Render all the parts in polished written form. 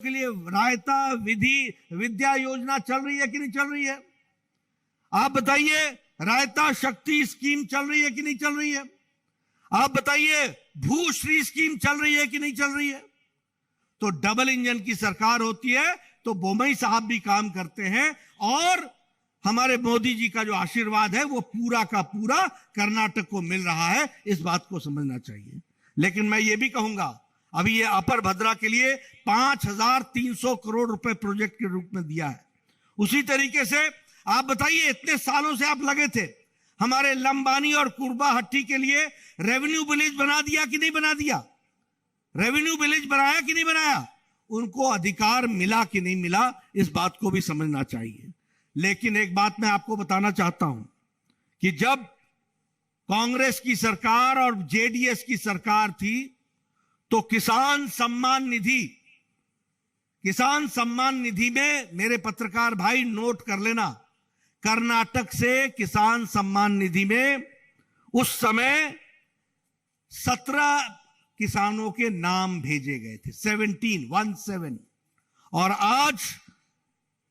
के लिए रायता विधि विद्या योजना चल रही है कि नहीं चल रही है? आप बताइए। रायता शक्ति स्कीम चल रही है कि नहीं चल रही है? आप बताइए। भूश्री स्कीम चल रही है कि नहीं चल रही है? तो डबल इंजन की सरकार होती है तो बोमई साहब भी काम करते हैं और हमारे मोदी जी का जो आशीर्वाद है वो पूरा का पूरा कर्नाटक को मिल रहा है। इस बात को समझना चाहिए। लेकिन मैं ये भी कहूंगा, अभी ये अपर भद्रा के लिए 5300 करोड़ रुपए प्रोजेक्ट के रूप में दिया है। उसी तरीके से आप बताइए, इतने सालों से आप लगे थे, हमारे लंबानी और कुरबा हट्टी के लिए रेवेन्यू विलेज बना दिया कि नहीं बना दिया? रेवेन्यू विलेज बनाया कि नहीं बनाया? उनको अधिकार मिला कि नहीं मिला? इस बात को भी समझना चाहिए। लेकिन एक बात मैं आपको बताना चाहता हूं कि जब कांग्रेस की सरकार और जेडीएस की सरकार थी तो किसान सम्मान निधि में, मेरे पत्रकार भाई नोट कर लेना, कर्नाटक से किसान सम्मान निधि में उस समय 17 किसानों के नाम भेजे गए थे। 17 और आज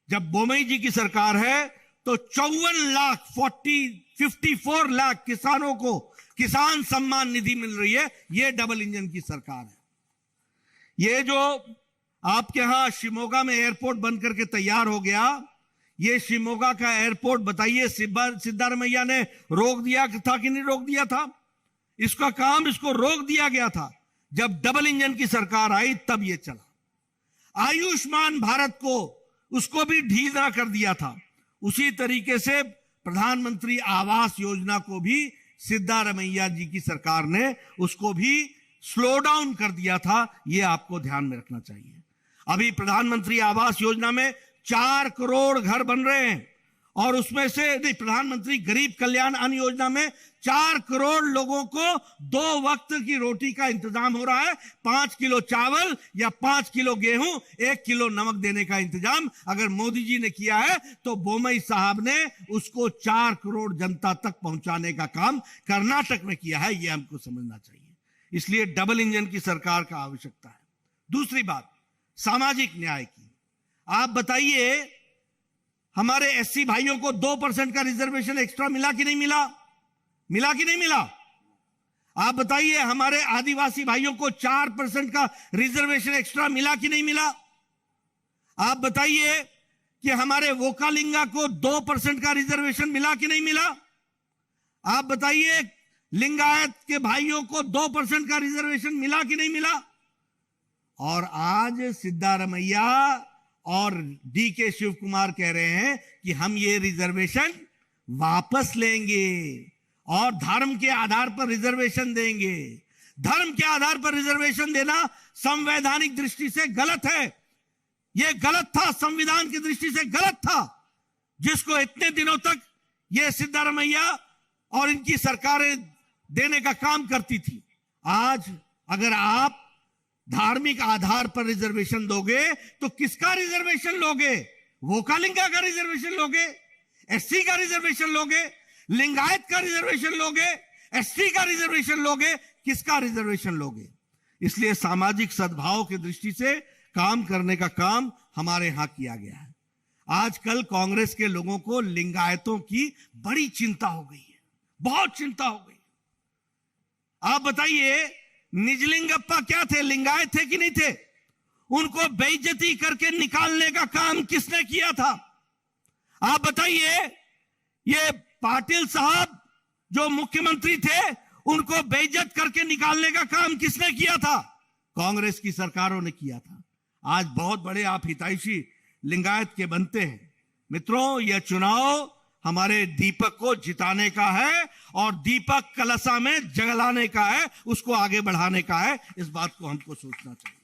जब बोमई जी की सरकार है तो 54 लाख किसानों को किसान सम्मान निधि मिल रही है। यह डबल इंजन की सरकार है। ये जो आपके यहां शिमोगा में एयरपोर्ट बनकर के तैयार हो गया, ये शिमोगा का एयरपोर्ट बताइए सिद्धारमैया ने रोक दिया था कि नहीं रोक दिया था? इसका काम इसको रोक दिया गया था। जब डबल इंजन की सरकार आई तब ये चला। आयुष्मान भारत को उसको भी ढीला कर दिया था। उसी तरीके से प्रधानमंत्री आवास योजना को भी सिद्धारमैया जी की सरकार ने उसको भी स्लो डाउन कर दिया था। यह आपको ध्यान में रखना चाहिए। अभी प्रधानमंत्री आवास योजना में 4 करोड़ घर बन रहे हैं और उसमें से प्रधानमंत्री गरीब कल्याण अन्न योजना में 4 करोड़ लोगों को 2 वक्त की रोटी का इंतजाम हो रहा है। 5 किलो चावल या 5 किलो गेहूं, 1 किलो नमक देने का इंतजाम अगर मोदी जी ने किया है तो बोमई साहब ने उसको 4 करोड़ जनता तक पहुंचाने का काम कर्नाटक में किया है। यह हमको समझना चाहिए। इसलिए डबल इंजन की सरकार का आवश्यकता है। दूसरी बात, सामाजिक न्याय की। आप बताइए, हमारे एससी भाइयों को 2% का रिजर्वेशन एक्स्ट्रा मिला कि नहीं मिला? मिला कि नहीं मिला? आप बताइए, हमारे आदिवासी भाइयों को 4% का रिजर्वेशन एक्स्ट्रा मिला कि नहीं मिला? आप बताइए कि हमारे वोकालिंगा को 2% का रिजर्वेशन मिला कि नहीं मिला? आप बताइए, लिंगायत के भाइयों को 2% का रिजर्वेशन मिला कि नहीं मिला? और आज सिद्धारमैया और डीके शिव कुमार कह रहे हैं कि हम ये रिजर्वेशन वापस लेंगे और धर्म के आधार पर रिजर्वेशन देंगे। धर्म के आधार पर रिजर्वेशन देना संवैधानिक दृष्टि से गलत है। यह गलत था, संविधान की दृष्टि से गलत था, जिसको इतने दिनों तक यह सिद्धारमैया और इनकी सरकारें देने का काम करती थी। आज अगर आप धार्मिक आधार पर रिजर्वेशन दोगे तो किसका रिजर्वेशन लोगे? वोकालिंगा का रिजर्वेशन लोगे? एससी का रिजर्वेशन लोगे? लिंगायत का रिजर्वेशन लोगे? एसटी का रिजर्वेशन लोगे? किसका रिजर्वेशन लोगे? इसलिए सामाजिक सद्भाव की दृष्टि से काम करने का काम हमारे यहां किया गया है। आजकल कांग्रेस के लोगों को लिंगायतों की बड़ी चिंता हो गई है, बहुत चिंता हो गई। आप बताइए, निजलिंगप्पा क्या थे? लिंगायत थे कि नहीं थे? उनको बेइज्जती करके निकालने का काम किसने किया था? आप बताइए, ये पाटिल साहब जो मुख्यमंत्री थे, उनको बेइज्जत करके निकालने का काम किसने किया था? कांग्रेस की सरकारों ने किया था। आज बहुत बड़े आप हितैषी लिंगायत के बनते हैं। मित्रों, यह चुनाव हमारे दीपक को जिताने का है और दीपक कलसा में जलाने का है, उसको आगे बढ़ाने का है। इस बात को हमको सोचना चाहिए।